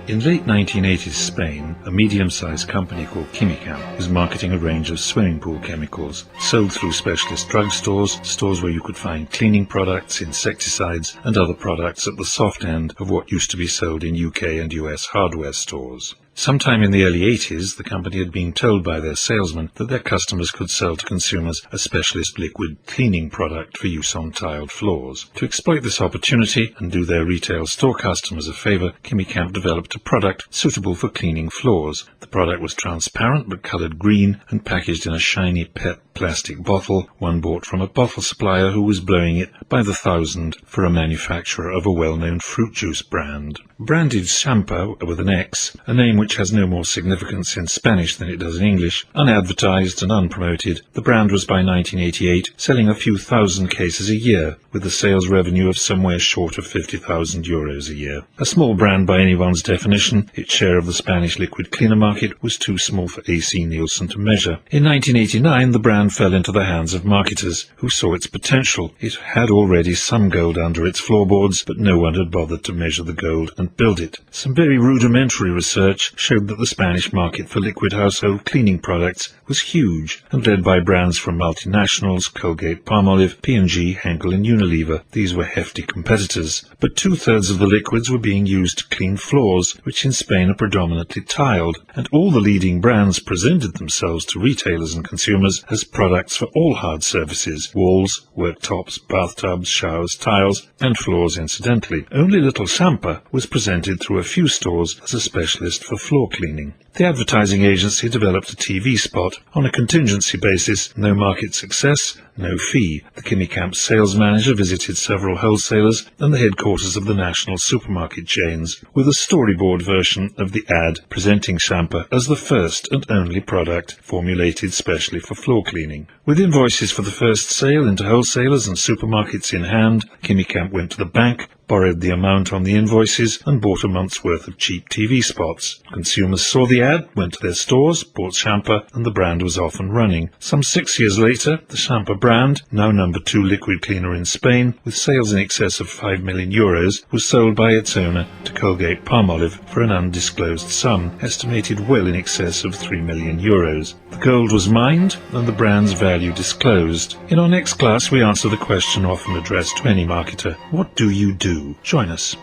In late 1980s Spain, a medium-sized company called Quimicamp was marketing a range of swimming pool chemicals, sold through specialist drugstores, stores where you could find cleaning products, insecticides, and other products at the soft end of what used to be sold in UK and US hardware stores. Sometime in the early 80s, the company had been told by their salesmen that their customers could sell to consumers a specialist liquid cleaning product for use on tiled floors. To exploit this opportunity and do their retail store customers a favour, Quimicamp developed a product suitable for cleaning floors. The product was transparent but coloured green and packaged in a shiny PET plastic bottle, one bought from a bottle supplier who was blowing it by the thousand for a manufacturer of a well-known fruit juice brand. Branded Xanpa with an X, a name which has no more significance in Spanish than it does in English, unadvertised and unpromoted, the brand was by 1988 selling a few thousand cases a year, with a sales revenue of somewhere short of €50,000 a year. A small brand by anyone's definition, its share of the Spanish liquid cleaner market was too small for AC Nielsen to measure. In 1989, the brand fell into the hands of marketers who saw its potential. It had already some gold under its floorboards, but no one had bothered to measure the gold and build it. Some very rudimentary research showed that the Spanish market for liquid household cleaning products was huge and led by brands from multinationals, Colgate, Palmolive, P&G, Henkel and Unilever. These were hefty competitors, but two-thirds of the liquids were being used to clean floors, which in Spain are predominantly tiled, and all the leading brands presented themselves to retailers and consumers as products for all hard surfaces: walls, worktops, bathtubs, showers, tiles, and floors incidentally. Only little Xanpa was presented through a few stores as a specialist for floor cleaning. The advertising agency developed a TV spot on a contingency basis: no market success, no fee. The Quimicamp sales manager visited several wholesalers and the headquarters of the national supermarket chains, with a storyboard version of the ad presenting Xanpa as the first and only product formulated specially for floor cleaning. With invoices for the first sale into wholesalers and supermarkets in hand, Quimicamp went to the bank, borrowed the amount on the invoices and bought a month's worth of cheap TV spots. Consumers saw the ad, went to their stores, bought Xanpa, and the brand was off and running. Some 6 years later, the Xanpa brand, now number 2 liquid cleaner in Spain, with sales in excess of €5 million, was sold by its owner to Colgate Palmolive for an undisclosed sum, estimated well in excess of €3 million. The gold was mined and the brand's value disclosed. In our next class, we answer the question often addressed to any marketer: what do you do? Join us.